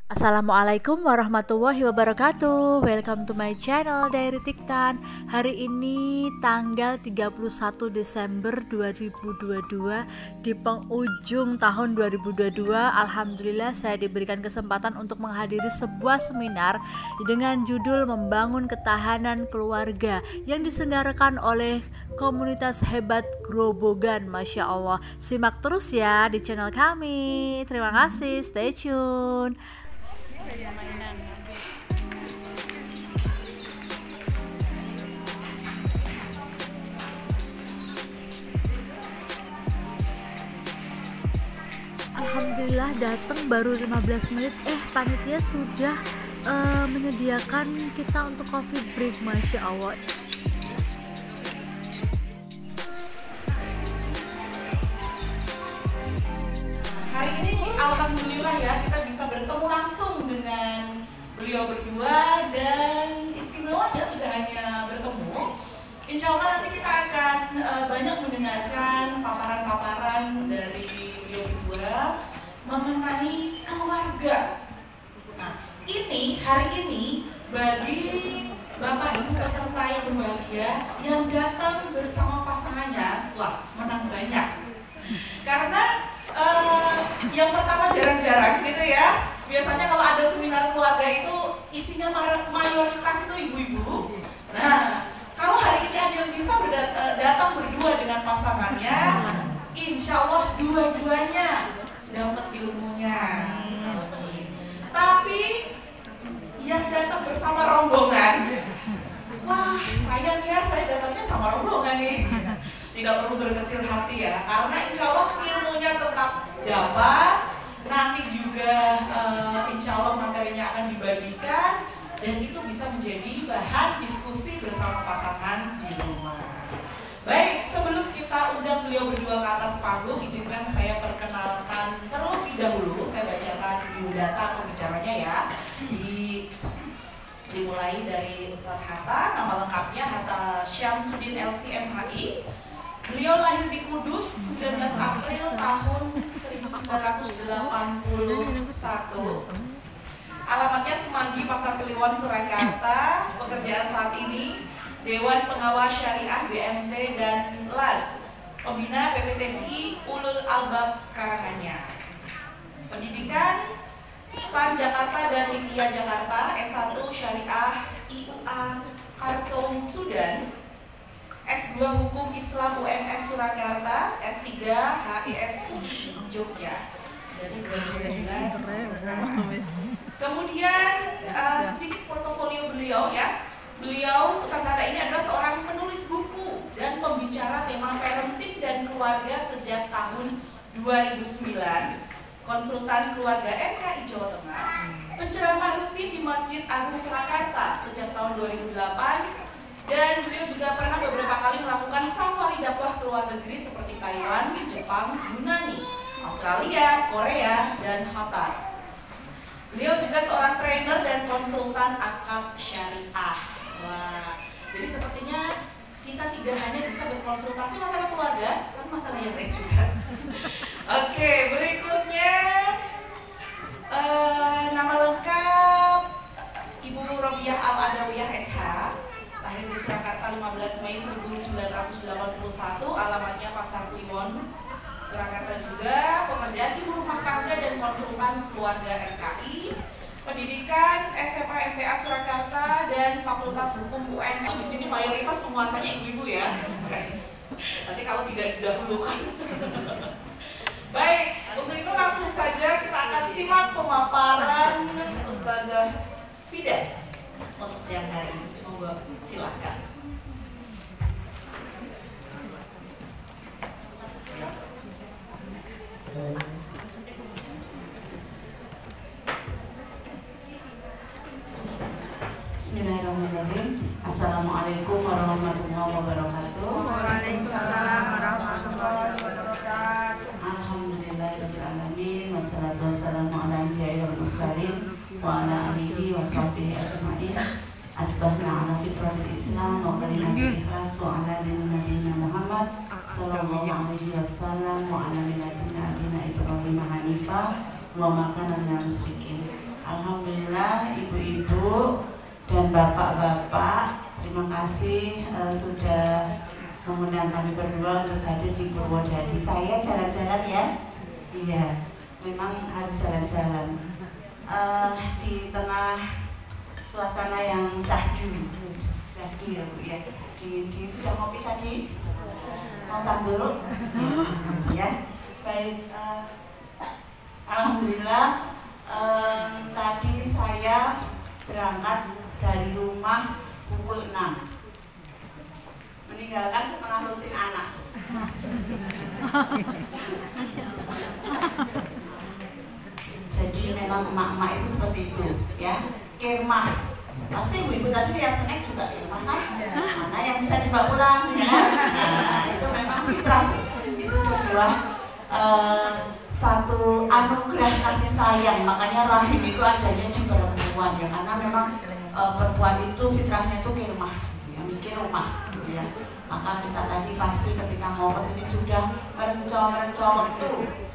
Assalamualaikum warahmatullahi wabarakatuh. Welcome to my channel Diary Tiktan. Hari ini tanggal 31 Desember 2022, di penghujung tahun 2022, alhamdulillah saya diberikan kesempatan untuk menghadiri sebuah seminar dengan judul Membangun Ketahanan Keluarga yang diselenggarakan oleh komunitas hebat Grobogan. Masya Allah, simak terus ya di channel kami. Terima kasih, stay tune. Alhamdulillah datang baru 15 menit panitia sudah menyediakan kita untuk coffee break. Masya Allah. Hari ini alhamdulillah ya kita bisa bertemu langsung dengan beliau berdua, dan istimewanya tidak hanya bertemu, insya Allah nanti kita akan banyak mendengarkan paparan-paparan dari beliau berdua mengenai keluarga. Nah, ini hari ini bagi Bapak Ibu peserta yang berbahagia yang datang bersama pasangannya, wah menang banyak. Karena yang pertama jarang-jarang gitu ya. Biasanya kalau ada seminar keluarga itu isinya mayoritas itu ibu-ibu. Nah, kalau hari ini ada yang bisa datang berdua dengan pasangannya, insya Allah dua-duanya dapat ilmunya. Tapi yang datang bersama rombongan, wah sayang ya, saya datangnya sama rombongan nih. Tidak perlu berkecil hati ya, karena insya Allah ilmunya tetap dapat. Nanti juga insya Allah materinya akan dibagikan, dan itu bisa menjadi bahan diskusi bersama pasangan di rumah. Baik, sebelum kita undang beliau berdua ke atas panggung, izinkan saya perkenalkan terlebih dahulu. Saya bacakan biodata pembicaranya ya. Dimulai dari Ustadz Hatta, nama lengkapnya Hatta Syamsuddin LCMHI. Beliau lahir di Kudus 19 April tahun 1981. Alamatnya Semanggi, Pasar Kliwon, Surakarta. Pekerjaan saat ini Dewan Pengawas Syariah BMT dan LAS, Pembina PPTI Ulul Albab Karanganyar. Pendidikan STAN Jakarta dan IPIA Jakarta, S1 Syariah IUA Khartoum Sudan, S2 Hukum Islam UMS Surakarta, S3 HISI Jogja. Jadi 2012. Kemudian sedikit portofolio beliau ya. Beliau Ustadz Hatta ini adalah seorang penulis buku dan pembicara tema parenting dan keluarga sejak tahun 2009, konsultan keluarga RKI Jawa Tengah, penceramah rutin di Masjid Agung Surakarta sejak tahun 2008, dan beliau juga pernah beberapa kali melakukan safari dakwah ke luar negeri seperti Taiwan, Jepang, Yunani, Australia, Korea, dan Qatar. Beliau juga seorang trainer dan konsultan akad syariah. Wah, jadi sepertinya kita tidak hanya bisa berkonsultasi masalah keluarga, tapi masalah yang lain juga. Oke, berikutnya nama lengkap Ibu Robiah Al-Adawiyah SH, lahir di Surakarta 15 Mei 1981, alamatnya Pasar Kliwon, Surakarta juga. Pekerjaan ibu rumah tangga dan konsultan keluarga RKI. Pendidikan SMA MTA Surakarta dan Fakultas Hukum UN. Di sini mayoritas penguasanya ibu-ibu ya. Nanti kalau tidak didahulukan. Baik, untuk itu langsung saja kita akan simak pemaparan Ustazah Fida untuk siang hari ini. Monggo, silakan. Bismillahirrahmanirrahim. Assalamualaikum warahmatullahi wabarakatuh. Waalaikumsalam warahmatullahi wabarakatuh. Alhamdulillahirabbil alamin, wassalatu wassalamu ala anbiya'il mursalin wa ala alihi wa sahbihi ajma'in. Asbahna ala fitratil Islam wa kalimatul ikhlas wa ala dinina Muhammad sallallahu alaihi wasallam wa ala millatina abina Ibrahim hanifah wa ma kana minal musyrikin. bapak-bapak, terima kasih sudah mengundang kami berdua untuk hadir di Purwodadi. Saya jalan-jalan ya, iya, memang harus jalan-jalan di tengah suasana yang syahdu ya Bu ya. Di sudah ngopi tadi, mau tanduk ya. Baik, alhamdulillah tadi saya berangkat dari rumah pukul 6, meninggalkan setengah lusin anak. Jadi memang emak-emak itu seperti itu ya, kemah. Pasti ibu-ibu tadi lihat snack juga kemah kan? Mana yang bisa dibawa pulang ya? Nah, itu memang fitrah. Itu sebuah satu anugerah kasih sayang. Makanya rahim itu adanya di perempuan ya, karena memang perempuan itu fitrahnya itu kemah, ya, mikir rumah gitu ya. Maka kita tadi pasti ketika mau ke sini sudah merencong itu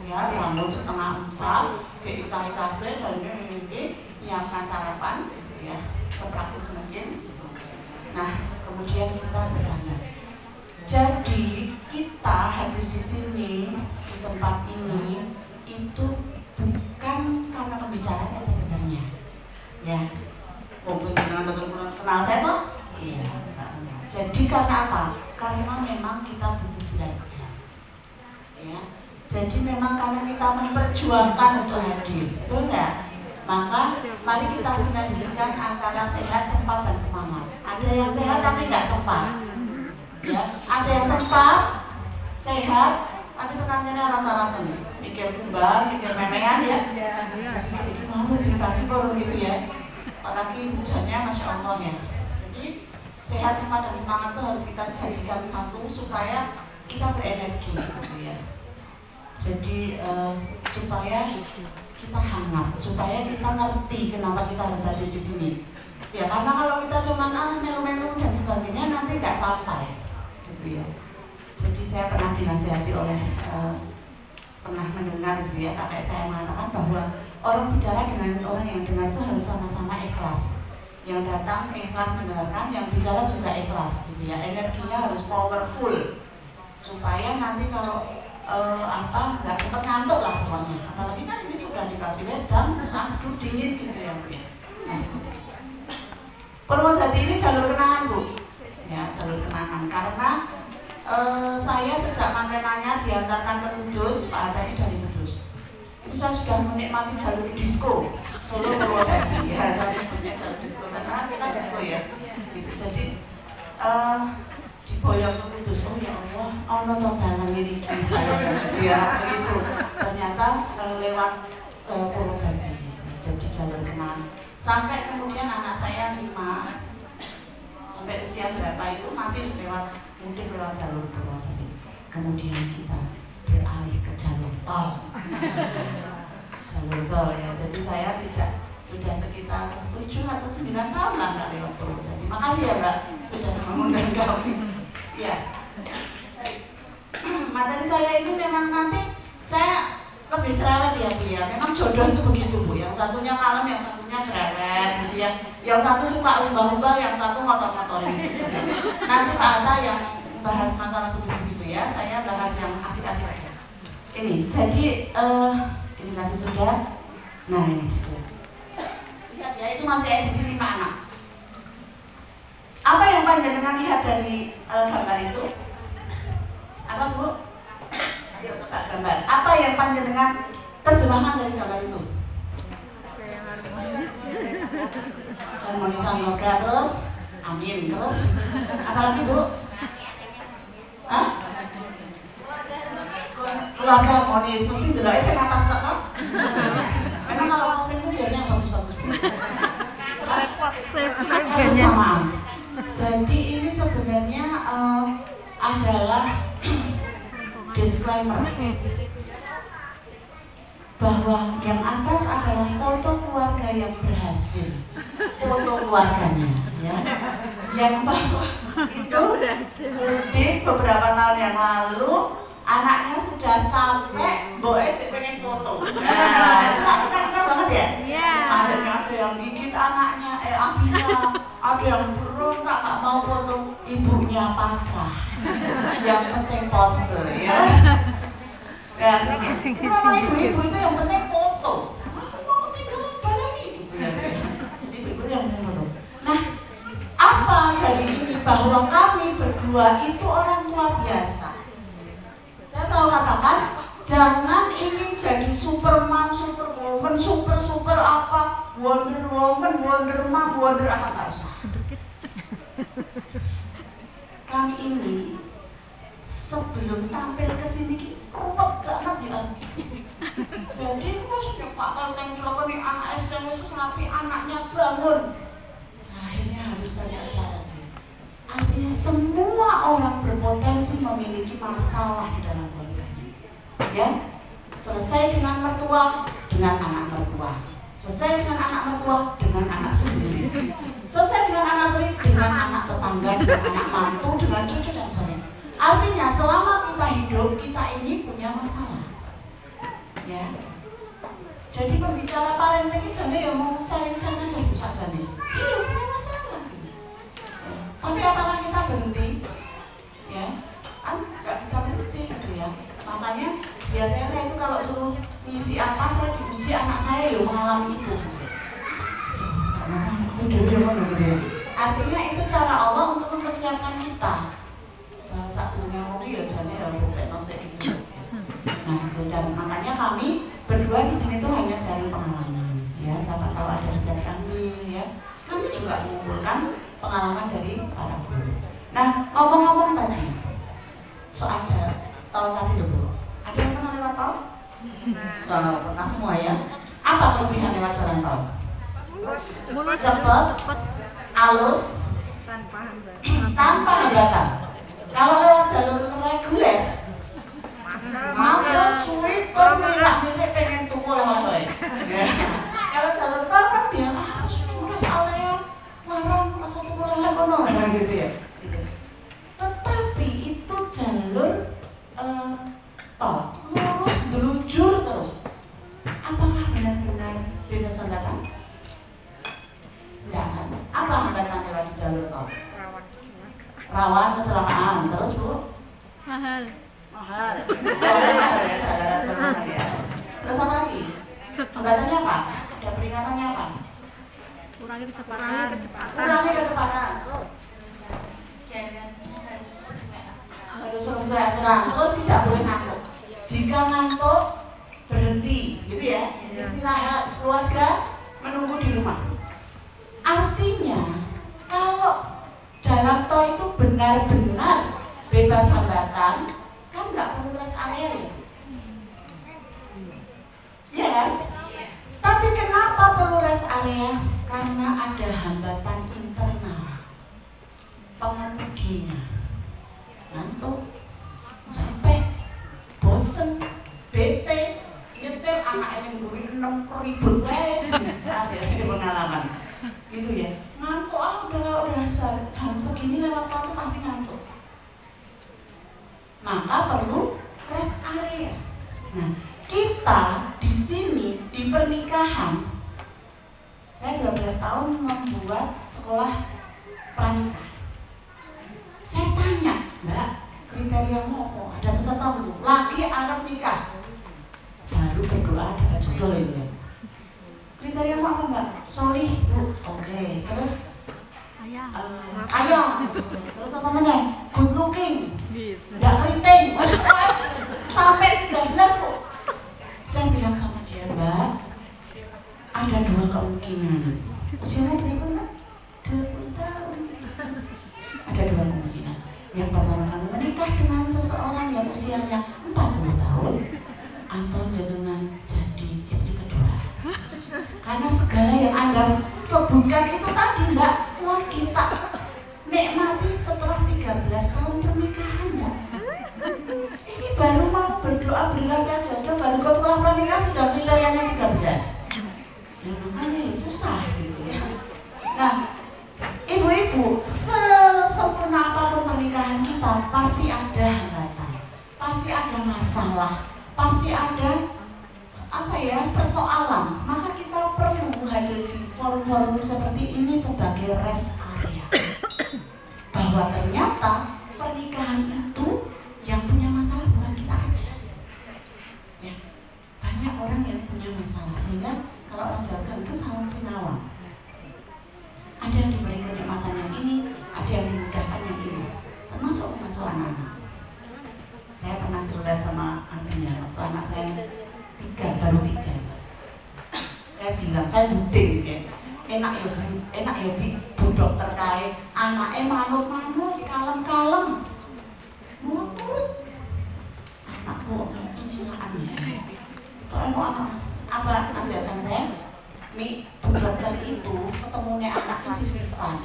ya, bangun setengah 4 ke isah-isah dan menyiapkan sarapan gitu ya, sepraktis mungkin gitu. Nah, kemudian kita berangkat. Jadi kita hadir di sini di tempat ini itu bukan karena pembicaranya sebenarnya ya. Mungkin betul-betul kenal saya toh? Iya. Jadi karena apa? Karena memang kita butuh belajar, ya. Jadi memang karena kita memperjuangkan untuk hadir, betul nggak? Maka mari kita sinergikan antara sehat, sempat dan semangat. Ada yang sehat tapi nggak sempat, ya. Ada yang sempat, sehat, tapi tekanannya rasa-rasanya, mikir kembang, mikir memean ya. Jadi harus dikasih kalau gitu ya. Apalagi hujannya Masya Allah ya. Jadi sehat, sempat, dan semangat itu harus kita jadikan satu supaya kita berenergi gitu ya. Jadi supaya kita hangat, supaya kita ngerti kenapa kita harus hadir di sini. Ya karena kalau kita cuma melu-melu dan sebagainya nanti nggak sampai gitu ya. Jadi saya pernah dinasihati oleh pernah mendengar gitu ya, kakek saya mengatakan bahwa orang bicara dengan orang yang dengar itu harus sama-sama ikhlas. Yang datang ikhlas mendengarkan, yang bicara juga ikhlas gitu ya. Energinya harus powerful supaya nanti kalau nggak sempat ngantuk lah pokoknya. Apalagi kan ini sudah dikasih wedang, sangat dingin gitu ya Bu ya. Purwodadi ini jalur kenangan Bu ya, jalur kenangan karena saya sejak mantenanya diantarkan ke Kudus, Pak Adani dari Kudus. Itu saya sudah menikmati jalur disco Solo Purwodadi ya, saya punya jalur disco karena kita disco ya gitu. Jadi diboyong ke Kudus, oh ya Allah, ono todalan ini saya ya begitu. Ternyata lewat Purwodadi, jadi jalur kenal. Sampai kemudian anak saya 5 sampai usia berapa itu masih lewat mudik lewat jalur Purwodadi. Kemudian kita beralih ke jalur tol. Jalur tol ya, jadi saya tidak sudah sekitar 7 atau 9 tahun lah nggak lewat Purwodadi. Makasih ya Mbak sudah mengundang kami. Ya, materi saya ini memang nanti saya lebih cerewet ya Bu ya. Memang jodoh itu begitu Bu. Yang satunya kalem, yang satunya cerewet gitu ya. Yang satu suka ubah-ubah, yang satu motor-motorin gitu. Nanti Pak Atta yang bahas masalah begitu ya. Saya bahas yang asik-asik aja. Ini, jadi ini tadi sudah. Nah ini sudah. Lihat ya, itu masih edisi 5 anak. Apa yang panjenengan lihat dari gambar itu? Apa Bu? Ayo tebak gambar. Apa yang panjenengan terjemahan dari gambar itu? Harmonisan yoga terus, amin terus. Apalagi Bu? Hah? Keluarga harmonis, mesti dulu saya ke atas kok. Memang kalau posting itu biasanya bagus-bagus. Kebersamaan. Jadi ini sebenarnya adalah disclaimer bahwa yang atas adalah foto keluarga yang berhasil, foto keluarganya ya. Yang bawah itu mudik beberapa tahun yang lalu, anaknya sudah capek, boe cek pengen foto. Nah, itu kita banget ya. Ada yang gigit anaknya, abinya, Ada yang berontak nggak mau foto, ibunya pasrah. Yang penting pose ya. Ya, kenapa ibu-ibu itu yang penting foto? Mau ketinggalan barang gitu ya. Ibu-ibu yang penting foto. Nah, apa dari ini bahwa kami berdua itu orang tua biasa. Saya selalu katakan, jangan ingin jadi Superman, Superwoman, super apa, Wonder Woman, Wonder Mom, Wonder apa, nggak usah. Kami ini sebelum tampil ke sini ruwet banget ya. Jadi terus Pak Kalteng dilakukan anak SMS tapi anaknya bangun. Akhirnya harus banyak strategi. Artinya semua orang berpotensi memiliki masalah di dalam keluarganya. Ya, selesai dengan mertua, dengan anak mertua. Selesai dengan anak mertua, dengan anak sendiri. Selesai dengan anak sendiri, dengan anak tetangga, dengan anak mantu, dengan cucu dan sebagainya. Artinya selama kita hidup, kita ini punya masalah. Ya. Jadi pembicara parenting itu jadi ya mau sharing-sharing aja bu saja nih. Iya, punya masalah. Ya. Tapi apakah kita berhenti? Ya, kan nggak bisa berhenti gitu ya. Makanya biasanya saya itu kalau suruh ngisi apa, saya diuji anak saya ya mengalami itu. Artinya itu cara Allah untuk mempersiapkan kita. Saat dunia ini ya jadi ya teknologi itu. Nah, itu dan makanya kami berdua di sini tuh hanya sharing pengalaman. Ya, siapa tahu ada bisa diambil ya. Kami juga mengumpulkan pengalaman dari para guru. Nah, ngomong-ngomong tadi soal tol tadi dulu. Ada yang pernah lewat tol? Pernah semua ya. Apa kelebihan lewat jalan tol? Cepat, halus, tanpa hambatan. Kalau lewat jalur reguler, macet, sulit, mirak-mirik pengen tuku oleh-oleh. Kalau jalur tol kan biar harus lurus area, larang masa tuku oleh-oleh kono gitu ya. Tetapi itu jalur tol, lurus, belujur terus. Apakah benar-benar bebas hambatan? Enggak kan? Apa hambatan lewat di jalur tol? Rawan kecelakaan, terus bu? Mahal. Ya, jalan ya. Terus apa lagi? Hambatannya apa? Ada peringatannya apa? Kurangi kecepatan. Kurangi kecepatan. Harus sesuai aturan. Terus tidak boleh ngantuk. Jika ngantuk berhenti, gitu ya. Istirahat, keluarga menunggu di rumah. Artinya kalau jalan tol itu benar-benar bebas hambatan, kan nggak perlu rest area ya? Iya kan? Tapi kenapa perlu rest area? Karena ada hambatan internal, pengemudinya ngantuk, capek, bosen, bete, nyetir anak yang beri 6 ribut ada pengalaman gitu ya, ngantuk udah jam segini lewat tol pasti ngantuk, maka perlu rest area. Nah, kita di sini di pernikahan, saya 12 tahun membuat sekolah pranikah. Saya tanya, Mbak, kriteria apa? Ada peserta belum? Lagi Arab nikah, baru berdoa dapat jodoh itu ya. Kriteria apa Mbak? Solih bu, oke. Terus ayah, terus apa mana? Good looking, nggak keriting, sampai 13 bu. Saya bilang sama dia, Mbak, ada 2 kemungkinan. Usianya berapa Mbak? 20 tahun. Ada 2 kemungkinan. Yang pertama, kamu menikah dengan seseorang yang usianya 40 tahun, atau dengan jadi istri kedua. Karena segala yang Anda sebutkan itu tadi Mbak, telah kita nikmati setelah 13 tahun pernikahan Mbak. Ini baru mau berdoa berilah saya jodoh, baru ke sekolah pernikahan sudah kriterianya 13. Ya makanya susah gitu ya. Nah, ibu-ibu, sesempurna apapun pernikahan kita, pasti ada hambatan, pasti ada masalah, pasti ada persoalan. Maka kita perlu hadir di forum-forum seperti ini sebagai rest area. bahwa ternyata pernikahan itu yang punya masalah bukan kita aja. Ya, banyak orang yang punya masalah, sehingga kalau orang Jawa bilang itu saling sinawang. Ada yang diberi kenikmatan yang ini, ada yang dimudahkan yang ini, termasuk anak-anak. Saya pernah cerita sama anaknya, waktu anak saya baru tiga. Saya bilang, saya duding ya, enak ya bu dokter kaya, anaknya manut-manut, kalem-kalem, nurut-nurut. Anakku pencilaan ya. Kalau mau anak apa nasihatkan saya? Mi, bu dokter itu ketemunya anak sif-sifan.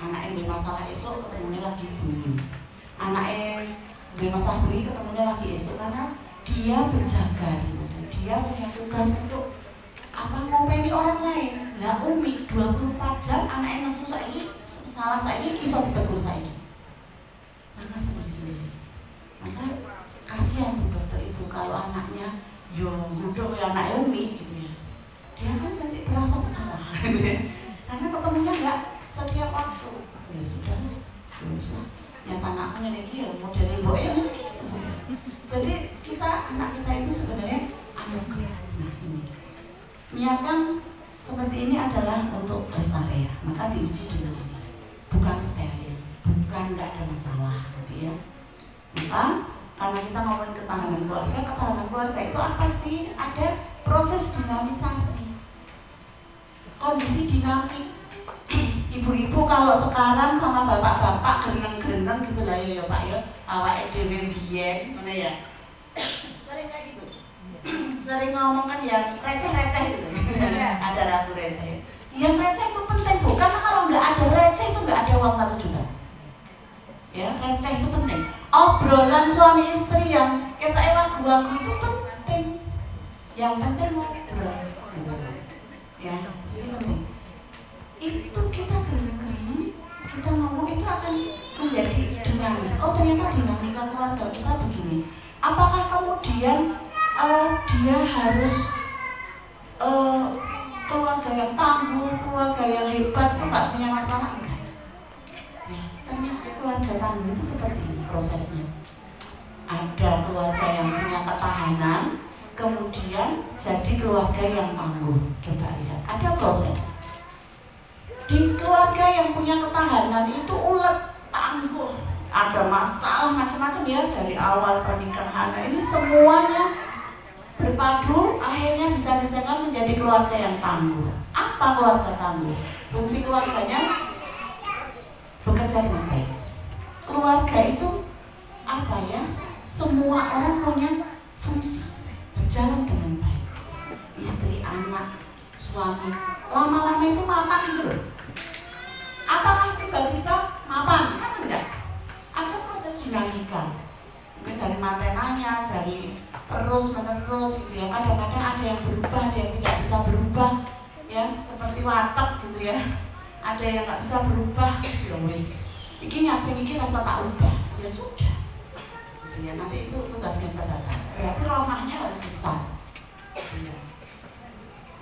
Anak yang bermasalah esok ketemunya lagi bunyi. Anak yang bermasalah bunyi ketemunya lagi esok karena dia berjaga di masa. Dia punya tugas untuk apa ngopeni orang lain. Lah Umi 24 jam anak yang nesu saiki salah saiki iso ditegur saiki. Maka sendiri-sendiri. Maka kasihan bu dokter itu kalau anaknya yo duduk ya anak Umi gitu ya. Dia kan nanti merasa bersalah karena ketemunya nggak setiap waktu. Ya sudah, nyata anaknya lagi ya modelnya boy ya gitu. Jadi anak kita itu sebenarnya anugerah. Nah ini niatkan seperti ini adalah untuk rest area, maka diuji dengan ini, bukan steril, bukan nggak ada masalah gitu ya. Maka karena kita ngomongin ketahanan keluarga itu apa sih? Ada proses dinamisasi, kondisi dinamik. Ibu-ibu kalau sekarang sama bapak-bapak gereneng-gereneng gitu lah ya Pak ya, awake dhewe biyen mana ya, sering kayak gitu, sering ngomong kan yang receh-receh gitu. Ada ragu receh. Yang receh itu penting bu, karena kalau nggak ada receh itu nggak ada uang 1 juta. Ya, receh itu penting. Obrolan suami istri yang kita wagu-wagu itu penting. Yang penting ngobrol. Ya, jadi penting. Itu kita keren-keren, kita ngomong itu akan menjadi dinamis. Oh ternyata dinamika keluarga kita begini. Apakah kemudian dia harus keluarga yang tangguh, keluarga yang hebat itu nggak punya masalah? Enggak. Ya, ternyata keluarga tangguh itu seperti ini prosesnya. Ada keluarga yang punya ketahanan, kemudian jadi keluarga yang tangguh. Coba lihat, ada proses. Di keluarga yang punya ketahanan itu ulet, tangguh, ada masalah macam-macam ya dari awal pernikahan. Nah, ini semuanya berpadu akhirnya bisa disahkan menjadi keluarga yang tangguh. Apa keluarga tangguh? Fungsi keluarganya bekerja dengan baik. Keluarga itu apa ya? Semua orang punya fungsi berjalan dengan baik. Istri, anak, suami, lama-lama itu mapan gitu loh. Apakah tiba-tiba mapan? Kan enggak. Ada proses dinamika. Mungkin dari mantenanya, dari terus menerus gitu ya. Kadang-kadang ada yang berubah, ada yang tidak bisa berubah ya, seperti watak gitu ya. Ada yang nggak bisa berubah, wis. Iki nyat sing iki rasa tak ubah. Ya sudah. Gitu ya. Nanti itu tugasnya Ustaz. Berarti rumahnya harus besar. Iya.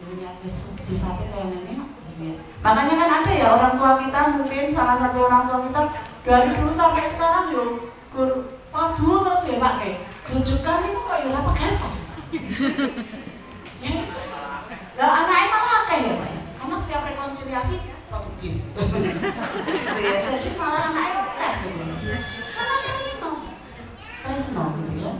Dunia sifatnya kayak ini. Makanya kan ada ya orang tua kita, mungkin salah satu orang tua kita dari dulu sampai sekarang yuk waduh terus ya Pak kayak rujukan itu kok ya apa kata ya itu lah anaknya malah kayak ya Pak ya, karena setiap rekonsiliasi produktif ya, jadi malah anaknya kayak gitu karena tresno gitu ya,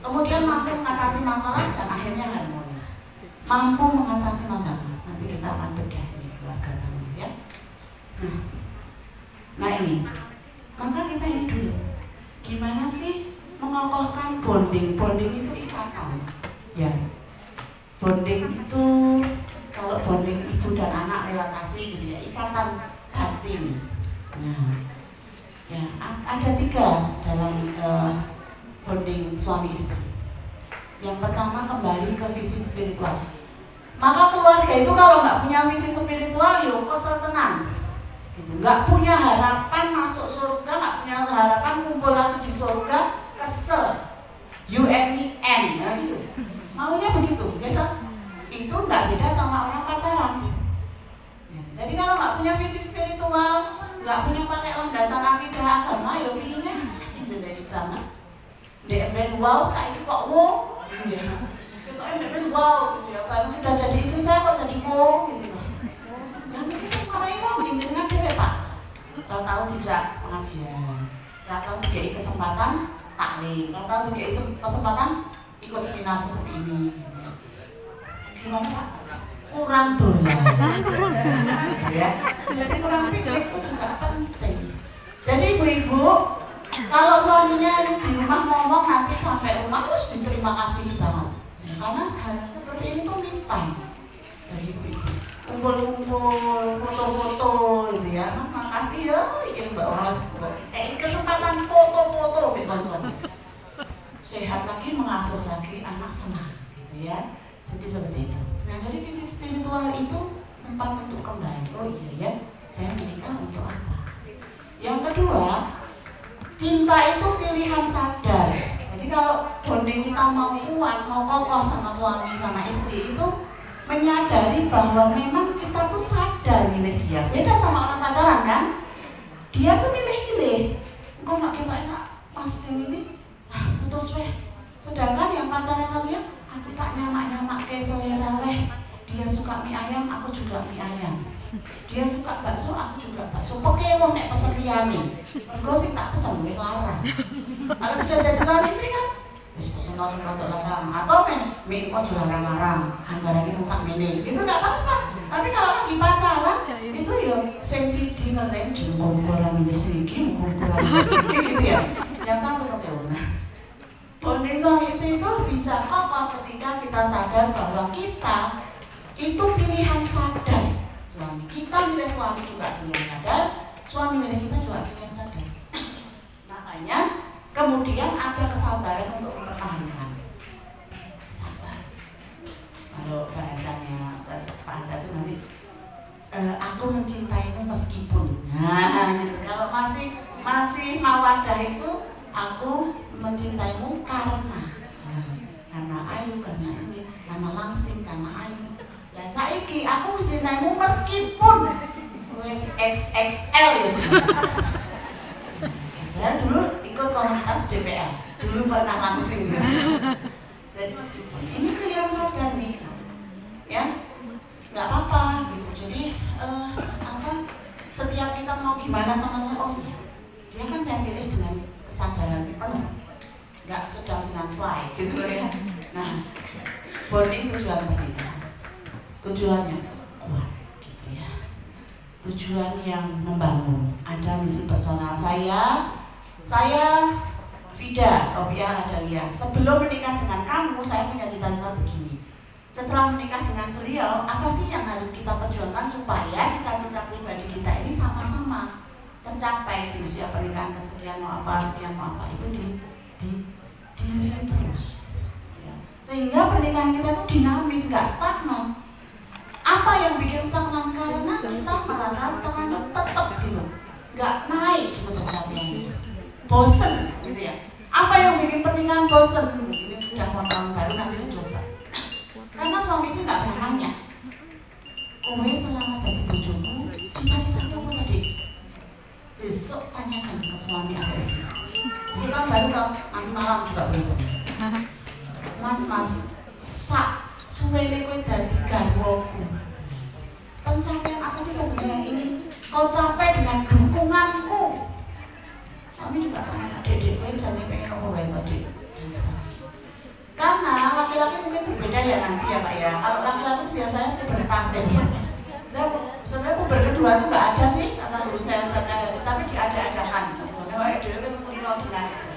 kemudian mampu mengatasi masalah dan akhirnya harmonis, mampu mengatasi masalah. Nanti kita akan bedah ini keluarga tamu ya. Nah ini, maka kita ini dulu. Gimana sih mengokohkan bonding? Bonding itu ikatan, ya. Bonding itu kalau bonding ibu dan anak lewat ASI gitu ya, ikatan batin. Nah, ya ada 3 dalam bonding suami istri. Yang pertama kembali ke visi spiritual. Maka keluarga itu kalau nggak punya visi spiritual, yuk kesel tenang. Gitu. Nggak punya harapan masuk surga, nggak punya harapan kumpul lagi di surga, kesel. UNIN, ya gitu. Maunya begitu, gitu. Itu nggak beda sama orang pacaran. Ya. Jadi kalau nggak punya visi spiritual, nggak punya pakai landasan akidah agama, ya pilihnya jadi banget. Dek wow, saya kok wow, gitu ya. Kok dek wow, gitu ya. Baru sudah jadi istri saya kok jadi wow, gitu ya. Yang mikir sama orang wow, gitu kan dia Pak. Kalau tahu tidak pengajian, kalau tahu dikei kesempatan taklim, kalau tahu dikei kesempatan ikut seminar seperti ini. Gitu ya. Gimana Pak? Kurang dolar, ya. Jadi kurang pikir itu juga penting. Jadi ibu-ibu, kalau suaminya di rumah ngomong nanti sampai rumah harus diterima kasih banget, ya, karena seperti ini tuh me time dari ibu-ibu. Kumpul-kumpul, foto-foto, gitu ya. Mas makasih ya, iya Mbak Mas. Kayak kesempatan foto-foto, sehat lagi, mengasuh lagi, anak senang, gitu ya. Jadi seperti itu. Nah, jadi visi spiritual itu tempat untuk kembali. Oh iya ya, saya menikah untuk apa? Yang kedua, cinta itu pilihan sadar. Jadi kalau bonding kita mau kuat, mau kokoh sama suami, sama istri, itu menyadari bahwa memang kita tuh sadar milih dia. Beda sama orang pacaran kan? Dia tuh milih-milih. Kok nak kita enak pasti ini, putus weh. Sedangkan yang pacaran satunya, aku tak nyamak-nyamak kayak selera weh. Dia suka mie ayam, aku juga mie ayam. Dia suka bakso, aku juga bakso. Pokoknya wong nek pesen liyane. Mergo sing tak pesen weh larang. Kalau sudah jadi suami istri kan wis pesen langsung rada larang. Atau mie kok juga larang-larang. Anggarane rusak mene. Itu enggak apa-apa. Tapi kalau lagi pacaran itu ya sing siji ngerem jengkol-koran mene siki, jengkol-koran mene siki gitu ya. Yang satu kok ya. Bonding suami istri itu bisa kokoh ketika kita sadar bahwa kita itu pilihan sadar. Suami kita milih suami juga pilihan sadar, suami milih kita juga pilihan sadar. Makanya kemudian ada kesabaran untuk mempertahankan. Sabar. Kalau bahasanya Pak Anta itu nanti aku mencintaimu meskipun. Nah, gitu. Kalau masih mawadah itu aku mencintaimu karena ayu, karena ini, karena langsing, karena ayu. Lah saiki aku mencintaimu meskipun wes XXL ya. Dan dulu ikut komunitas DPR, dulu pernah langsing. Jadi meskipun ini pilihan sadar nih, ya nggak apa-apa gitu. Jadi setiap kita mau gimana sama oh dia kan saya pilih dengan kesadaran penuh, nggak sedang dengan fly gitu loh ya. Nah, bonding tujuan pernikahan. Tujuannya kuat gitu ya, tujuan yang membangun. Ada misi personal saya Fida Robiah Adalia. Sebelum menikah dengan kamu saya punya cita-cita begini. Setelah menikah dengan beliau, apa sih yang harus kita perjuangkan supaya cita-cita pribadi kita ini sama-sama tercapai di usia pernikahan kesekian mau apa, sekian mau apa, itu di terus ya. Sehingga pernikahan kita itu dinamis, nggak stagnan. Apa yang bikin stagnan? Karena kita merasa stagnan tetap gitu, nggak naik gitu pencapaiannya, bosen gitu ya. Apa yang bikin pernikahan bosen? Ini udah mau tahun baru nanti coba. Karena suami sih nggak pernah nanya, kowe selama dari bojomu cita-cita apa tadi? Besok tanyakan ke suami atau istri. Besok tahun baru kau nanti malam juga belum. Mas sak suwene kowe dadi garwaku. Pencapaian apa sih sebenarnya ini? Kau capai dengan dukunganku. Kami juga tanya, Dek kowe jane pengen apa wae tadi? Karena laki-laki mungkin berbeda ya nanti ya Pak ya. Kalau laki-laki itu biasanya pubertas deh. Saya sebenarnya puber kedua itu nggak ada sih kata guru saya saja, tapi diada-adakan. Sebenarnya wae dhewe wis kuliah dengan itu.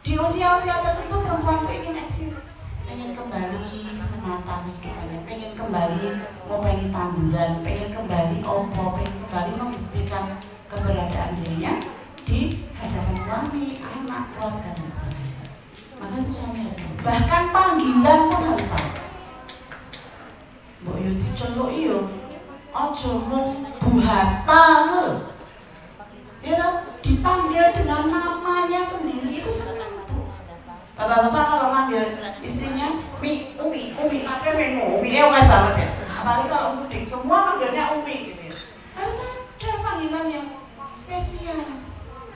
Di usia-usia tertentu perempuan itu ingin eksis, pengen kembali menata hidupnya, pengen kembali mau pengen tanduran, pengen kembali pengen kembali membuktikan keberadaan dirinya di hadapan suami, anak, keluarga dan sebagainya. Maka suami harus tahu. Bahkan panggilan pun harus tahu. Mbok yo diceluk iyo, aja mung Bu Hatta lho. Ya dipanggil dengan namanya sendiri itu senang. Bapak-bapak kalau manggil istrinya Umi, apa Umi oke banget ya. Apalagi kalau mudik semua manggilnya Umi gitu ya. Harus ada panggilan yang spesial.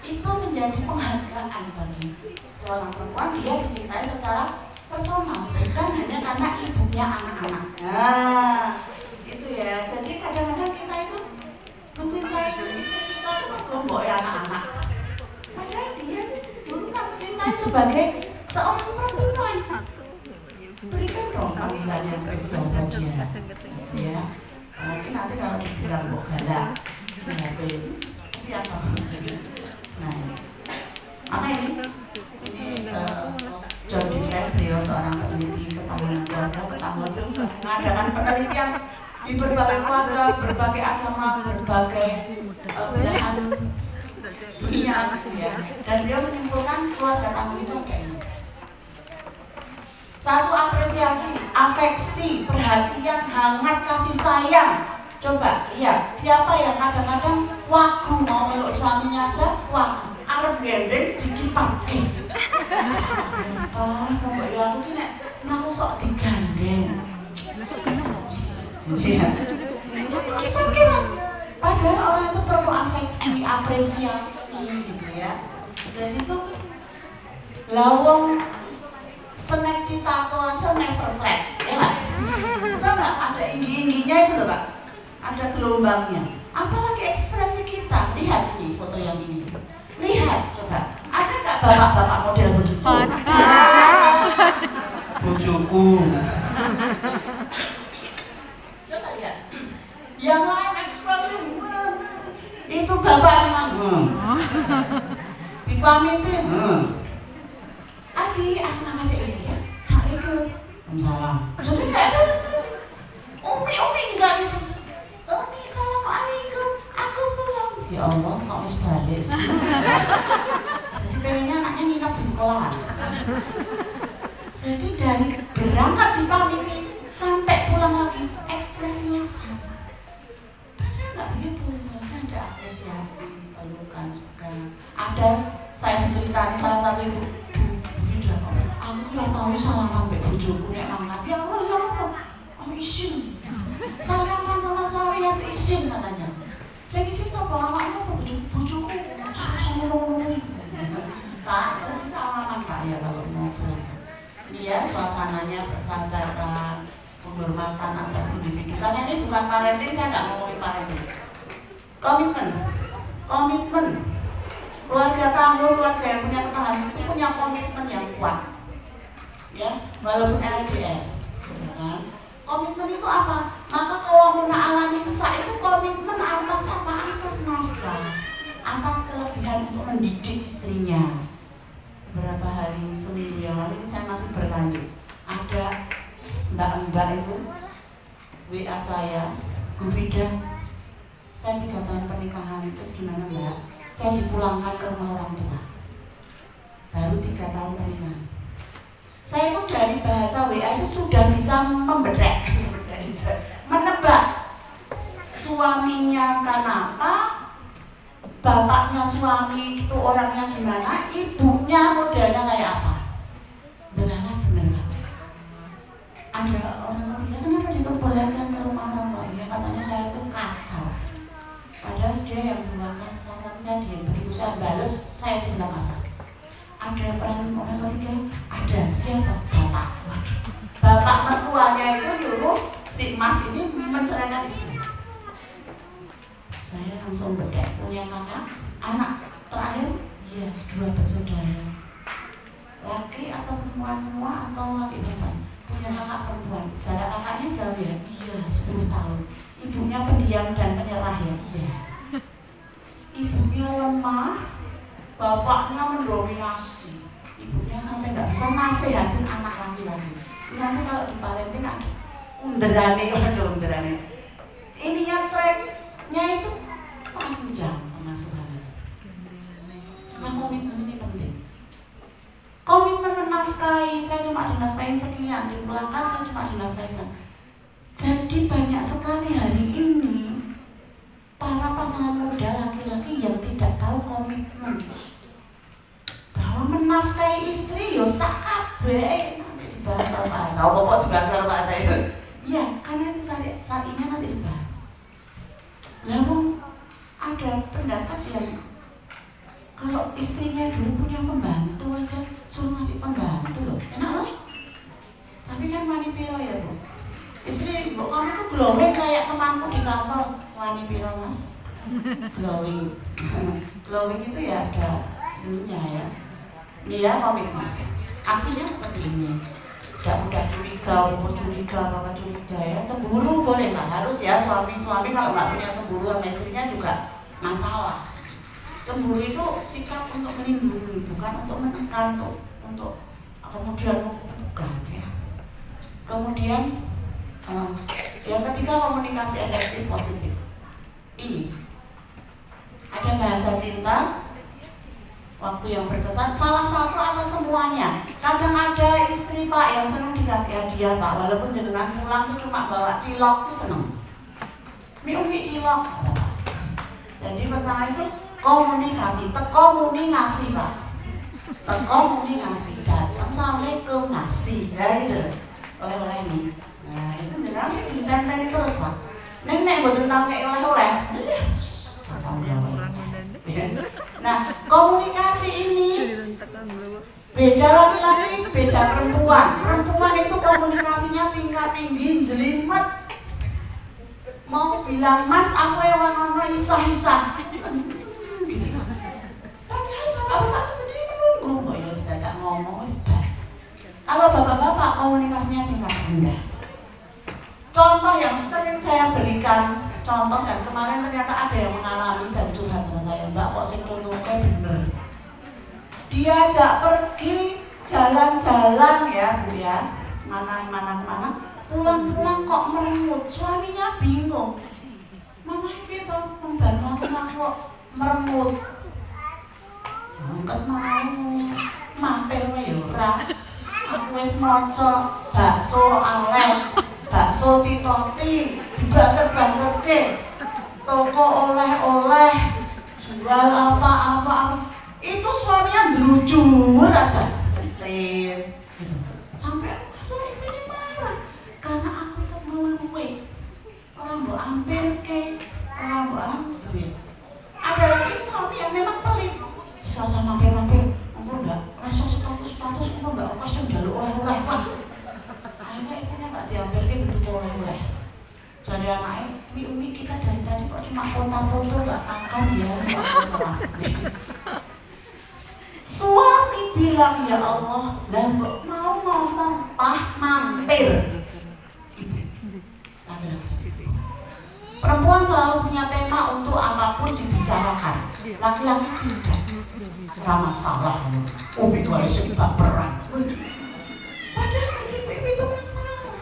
Itu menjadi penghargaan bagi seorang perempuan, dia dicintai secara personal, bukan hanya karena ibunya anak-anak. Nah, itu ya. Jadi kadang-kadang kita itu mencintai istri kita itu gombok ya anak-anak. Padahal dia dulu kan mencintai sebagai seorang perempuan. Berikan dong panggilan yang spesial buat dia. Ya, mungkin nanti kalau dibilang Mbok Gala, ya siapa? Nah, maka ini John Dewey, beliau seorang peneliti ketahanan keluarga, ketahuan mengadakan penelitian di berbagai keluarga, berbagai agama, berbagai belahan dunia, ya. Dan beliau menyimpulkan keluarga tangguh itu kayak ini. Satu, apresiasi, afeksi, perhatian, hangat, kasih sayang. Coba lihat, siapa yang kadang-kadang wagu mau meluk suaminya aja, wagu arep gendeng dikipat. Pokoknya aku kini aku sok digandeng. Iya. Kipat. Padahal orang itu perlu afeksi, apresiasi gitu ya. Jadi tuh lawang snack Citato aja never flat, ya Pak? Enggak Pak, ada inggi-ingginya itu loh Pak. Ada gelombangnya. Apalagi ekspresi kita. Lihat ini foto yang ini. Lihat coba. Ada nggak bapak-bapak model begitu? Bojoku. Coba lihat. Yang lain ekspresi itu bapak memang. Dipamitin. Abi, aku nama Cik Lydia. Assalamualaikum. Waalaikumsalam. Jadi nggak ada ekspresi. Umi juga gitu. Umi, assalamualaikum. Aku pulang. Ya Allah, kok harus balik sih? Jadi pengennya anaknya nginep di sekolah. Jadi dari berangkat dipamitin sampai pulang lagi ekspresinya sama. Padahal nggak begitu. Harusnya ada apresiasi, pelukan juga. Ada saya diceritani salah satu ibu. Aku nggak tahu salaman mbak bojoku nek mangkat. Ya Allah, ya Allah. Aku isin. Salaman sama suami yang isin katanya. Saya isin coba awakmu apa bojoku. Susu. Pak, jadi salaman Pak ya kalau mau pulang. Ini ya suasananya persahabatan, penghormatan atas individu. Karena ini bukan parenting, saya nggak ngomongin parenting. Komitmen. Keluarga tangguh, keluarga yang punya ketahanan itu punya komitmen yang kuat. Ya, walaupun LDR. Kan? Komitmen itu apa? Maka qawwamuna 'alan nisa itu komitmen atas apa? Atas nafkah, atas kelebihan untuk mendidik istrinya. Beberapa hari, seminggu yang lalu ini saya masih berlanjut. Ada mbak-mbak itu WA saya, Bu Vida, saya 3 tahun pernikahan, terus gimana Mbak? Saya dipulangkan ke rumah orang tua. Baru 3 tahun pernikahan. Saya itu dari bahasa WA itu sudah bisa menebak suaminya kenapa, bapaknya suami itu orangnya gimana, ibunya modelnya kayak apa. Benar nggak? Ada orang ketiga, kenapa diperbolehkan ke rumah orang tua? Ya katanya saya itu kasar. Padahal dia yang bilang kasar, kan saya dia begitu saya balas, saya itu bilang kasar. Ada peran orang ketiga, ada siapa? Bapak. Bapak mertuanya itu dulu si Mas ini menceraikan istri. Saya langsung bedek, punya kakak, anak terakhir, iya 2 bersaudara. Laki atau perempuan semua atau laki perempuan? Punya kakak perempuan. Jarak kakaknya jauh ya? Iya 10 tahun. Ibunya pendiam dan penyerah ya? Iya. Ibunya lemah, bapaknya mendominasi. Ibunya sampai nggak bisa nasihatin anak laki-laki. Nanti kalau di parenting ada underane. Ininya tracknya itu panjang pengasuhannya. Nah, komitmen ini penting. Komitmen menafkahi, saya cuma dinafkahin sekian, dipulangkan saya cuma dinafkahin. Jadi banyak sekali hari ini para pasangan muda laki-laki yang tidak tahu komitmen bahwa menafkahi istri yo sak kabeh nanti dibahas apa? Tahu apa dibahas apa itu? Ya, karena ini saat ini nanti dibahas. Lalu ada pendapat yang kalau istrinya dulu punya pembantu aja suruh ngasih pembantu loh, enak loh. Tapi kan wani piro ya Bu? Istri Bu kamu tuh glowing kayak temanku di kantor. Wani piro Mas? Glowing. Glowing itu ya ada ininya ya. Dia komitmen. Aksinya seperti ini. Tidak mudah curiga, apa curiga ya. Cemburu boleh lah, harus ya suami kalau nggak punya cemburu sama istrinya juga masalah. Cemburu itu sikap untuk melindungi, bukan untuk menekan, untuk kemudian bukan ya. Kemudian yang ketiga komunikasi efektif positif. Ini ada bahasa cinta, waktu yang berkesan, salah satu atau semuanya. Kadang ada istri Pak yang senang dikasih hadiah Pak, walaupun jenengan pulang tuh cuma bawa cilok tuh seneng. Umi cilok. Jadi pertama itu komunikasi, komunikasi Pak, komunikasi datang assalamualaikum ngasih, ya gitu, oleh-oleh ini. Nah itu jangan sih ditenteni terus Pak. Nenek buat tentang kayak oleh-oleh. Nah komunikasi ini beda laki-laki, beda perempuan. Perempuan itu komunikasinya tingkat tinggi, jelimet. Mau bilang Mas aku yang ngono isah-isah. Bapak sebenarnya menunggu, ya sudah tak ngomong, kalau bapak-bapak komunikasinya tingkat rendah. Contoh yang sering saya berikan, contoh dan kemarin ternyata ada yang mengalami dan curhat sama saya, Mbak kok sing contohnya bener. Diajak pergi jalan-jalan ya Bu ya, mana, pulang-pulang kok meremut, suaminya bingung. Mama ini tuh membantu aku kok meremut. Angkat mau mampir wae ora. Aku wis maca bakso aleh, bakso titoti, dibanter-banterke. Toko oleh-oleh, jual apa-apa. Itu suaminya ndelujur aja. Pentil. Gitu. Sampai istrinya marah karena aku tuh ngeluwe. Orang mbok ampirke, orang mbok gitu ya. Ada lagi suami yang memang pelit. Bisa mampir-mampir, umur enggak, rasa status umur enggak, langsung jaluk oleh-oleh. Akhirnya istrinya tak diampirkan untuk oleh-oleh. Dari anaknya, Umi kita dari tadi kok cuma foto-foto enggak makan ya, Mas. Suami bilang ya Allah, lah mau ngomong mampir. Perempuan selalu punya tema untuk apapun dibicarakan, laki-laki tidak. Ramah salah, Umi itu harus baperan. Padahal itu masalah.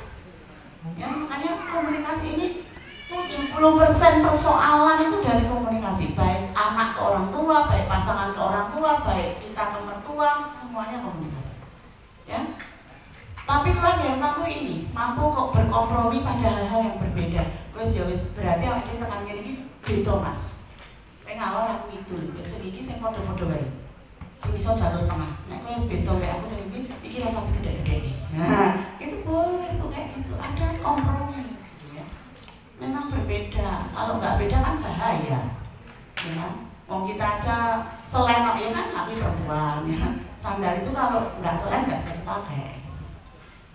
Ya, makanya komunikasi ini 70% persoalan itu dari komunikasi. Baik anak ke orang tua, baik pasangan ke orang tua, baik kita ke mertua, semuanya komunikasi. Ya. Tapi kalau yang tamu ini mampu kok berkompromi pada hal-hal yang berbeda. Wes ya wes berarti awak kita tekan ini beda Mas. Pengalor aku itu, wes iki sing padha-padha wae. Sing iso jalur tengah. Nek kowe wis beda mek aku sing iki rasa gede-gede iki. Nah, itu boleh kok kayak gitu. Ada kompromi ya. Memang berbeda. Kalau nggak beda kan bahaya. Ya. Wong kita aja selenok ya kan kami perempuan ya. Sandal itu kalau nggak selen nggak bisa dipakai.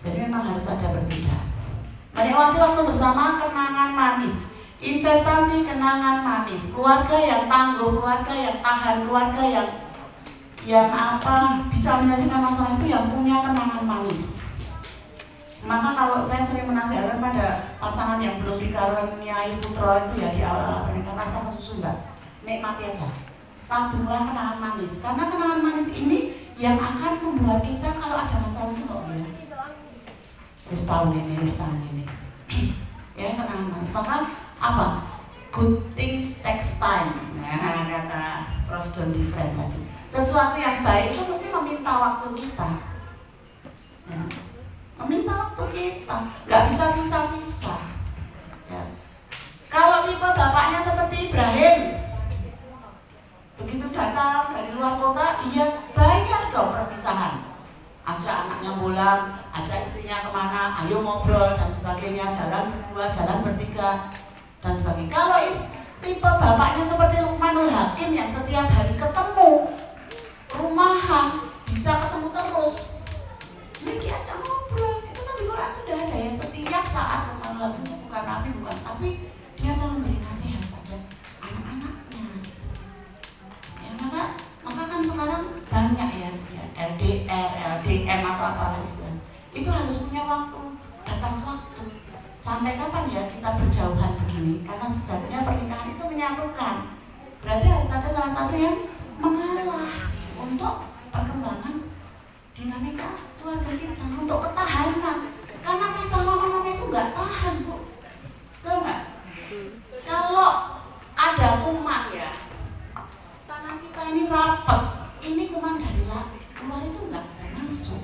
Jadi memang harus ada berbeda. Menikmati waktu bersama, kenangan manis. Investasi kenangan manis. Keluarga yang tangguh, keluarga yang tahan, keluarga yang apa bisa menyelesaikan masalah itu yang punya kenangan manis. Maka kalau saya sering menasihatkan pada pasangan yang belum dikaruniai putra itu ya di awal-awal pernikahan, rasa kesusu mbak, nikmati aja, tabunglah kenangan manis, karena kenangan manis ini yang akan membuat kita kalau ada masalah itu kok ya, wis tahun ini, ya kenangan manis. Maka apa? Good things takes time. Nah kata Prof. John Diffren tadi. Sesuatu yang baik itu mesti meminta waktu kita ya. Meminta waktu kita, nggak bisa sisa-sisa ya. Kalau tipe bapaknya seperti Ibrahim, begitu datang dari luar kota, iya bayar dong perpisahan, ajak anaknya pulang, ajak istrinya kemana, ayo ngobrol dan sebagainya, jalan berdua, jalan bertiga. dan sebagainya. Kalau tipe bapaknya seperti Luqmanul Hakim yang setiap hari ketemu, rumahan, bisa ketemu terus, ini diajak ngobrol. Itu kan di Quran sudah ada ya, setiap saat Luqmanul Hakim bukan nabi, bukan, tapi dia selalu memberi nasihat pada anak-anaknya. Ya, maka kan sekarang banyak ya LDR, LDM atau apalah istilah. Itu harus punya waktu, batas waktu. Sampai kapan ya kita berjauhan begini? Karena sejatinya pernikahan itu menyatukan. Berarti harus ada salah satu yang mengalah untuk perkembangan dinamika keluarga kita, untuk ketahanan. Karena misal lama-lama itu nggak tahan, Bu. Tahu nggak? Kalau ada kuman ya, tanah kita ini rapat, ini kuman dari luar itu nggak bisa masuk.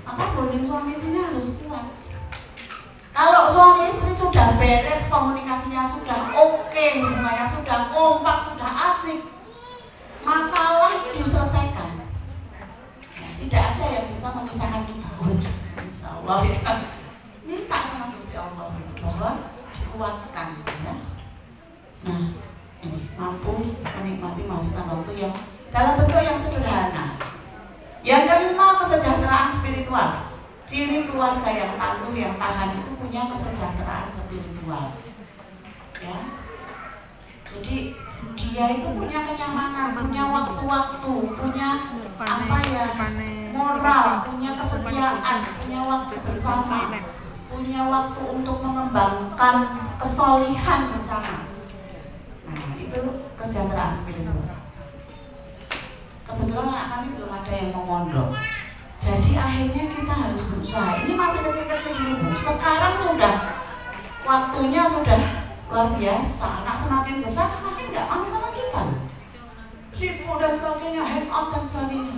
Maka bonding suami istri harus kuat. Kalau suami istri sudah beres, komunikasinya sudah oke, hubungannya sudah kompak, sudah asik, masalah ini diselesaikan. Tidak ada yang bisa memisahkan kita. Insya Allah ya. Minta sama Gusti Allah bahwa dikuatkan ya. Nah, ini mampu menikmati masa waktu yang dalam bentuk yang sederhana. Yang kelima, kesejahteraan spiritual. Ciri keluarga yang tangguh, yang tahan itu punya kesejahteraan spiritual. Ya. Jadi dia itu punya kenyamanan, punya waktu-waktu, punya apa ya, moral, punya kesetiaan, punya waktu bersama, punya waktu untuk mengembangkan kesolihan bersama. Nah, itu kesejahteraan spiritual. Kebetulan anak kami belum ada yang mau mondok, jadi akhirnya kita harus berusaha. Ini masih kecil-kecil dulu. Sekarang sudah waktunya sudah luar biasa. Anak semakin besar semakin nggak mau sama kita, sibuk dan sebagainya, hangout dan sebagainya.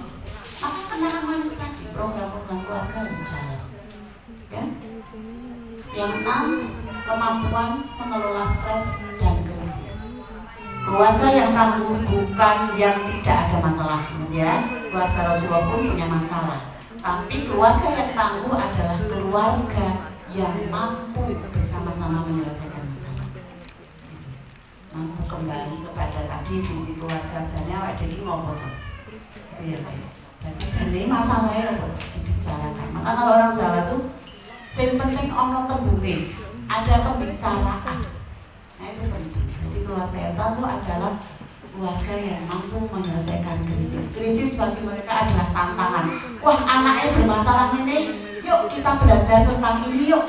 Maka kenangan manis tadi, program-program keluarga harus jalan. Ya? Yang 6, kemampuan mengelola stres dan krisis. Keluarga yang tangguh bukan yang tidak ada masalah, ya. Keluarga Rasulullah pun punya masalah, tapi keluarga yang tangguh adalah keluarga yang mampu bersama-sama menyelesaikan masalah. Mampu kembali kepada tadi visi keluarga jane awake dhewe ngopo to. Iya, jadi jane masalahnya dibicarakan. Maka kalau orang Jawa tuh yang penting ono tembunge, ada pembicaraan. Nah, itu penting. Jadi keluarga yang tangguh adalah keluarga yang mampu menyelesaikan krisis. Krisis bagi mereka adalah tantangan. Wah, anaknya bermasalah ini, yuk kita belajar tentang ini yuk.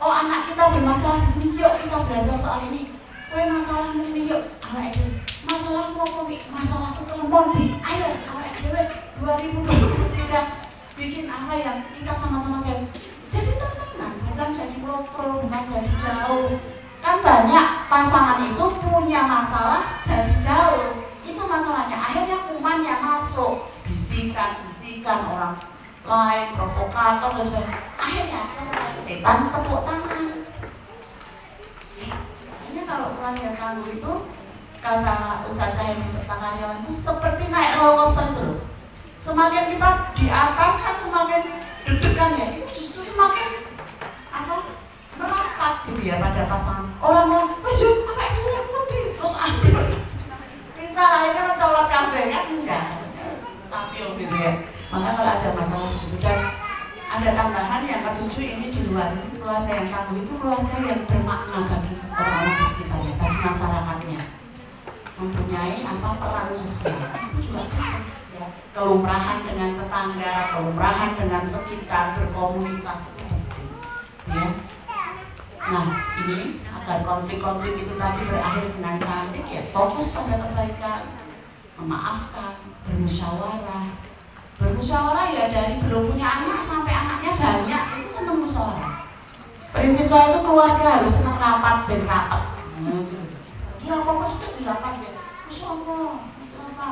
Oh, anak kita bermasalah di sini, yuk kita belajar soal ini. Kue masalah ini yuk, awake dhewe. Masalah apa nih? Masalahku telepon di. Ayo, awake dhewe 2023 bikin apa yang kita sama-sama jadi tantangan, bukan jadi pro, bukan jadi jauh. Kan banyak pasangan itu punya masalah jadi jauh. Itu masalahnya. Akhirnya kumannya masuk, bisikan orang lain, provokator dan sebagainya. Akhirnya setan tepuk tangan. Ini kalau keluarga yang tangguh itu, kata Ustaz saya di tentang karyawan itu seperti naik roller coaster itu loh. Semakin kita di atas kan semakin deg-degan ya. Itu justru semakin merapat gitu ya pada pasangan. Orang-orang, wes yuk, apa ini yang penting? Terus ambil. Bisa akhirnya mencolot kabel kan enggak. Sambil gitu ya. Maka kalau ada masalah gitu, dan ada tambahan yang ketujuh ini di luar itu, keluarga yang tangguh itu keluarga yang bermakna bagi orang-orang di sekitarnya, bagi masyarakatnya, mempunyai peran sosial. Itu juga penting ya. Kelumrahan dengan tetangga, kelumrahan dengan sekitar, berkomunitas itu penting ya. Nah, ini agar konflik-konflik itu tadi berakhir dengan cantik ya, fokus pada kebaikan, memaafkan, bermusyawarah. Bermusyawarah ya dari belum punya anak sampai anaknya banyak, itu senang musyawarah. Prinsip saya itu keluarga harus senang rapat, ben rapat. Dia apa-apa sudah dirapat ya. Terus apa? Itu apa?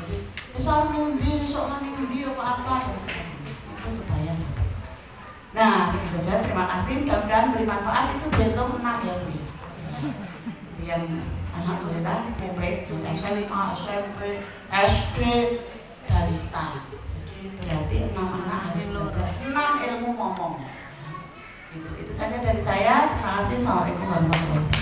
Jadi, besar minggu, besok minggu, apa-apa. Itu supaya nah, begitu saja. Terima kasih. Mudah-mudahan beri manfaat. Itu bentuk 6 ya, Bu. Yang alhamdulillah komplit SMA, SMP, SD, balita. Jadi berarti 6 anak harus belajar 6 ilmu ngomong. Itu saja dari saya. Terima kasih. Assalamualaikum warahmatullahi wabarakatuh.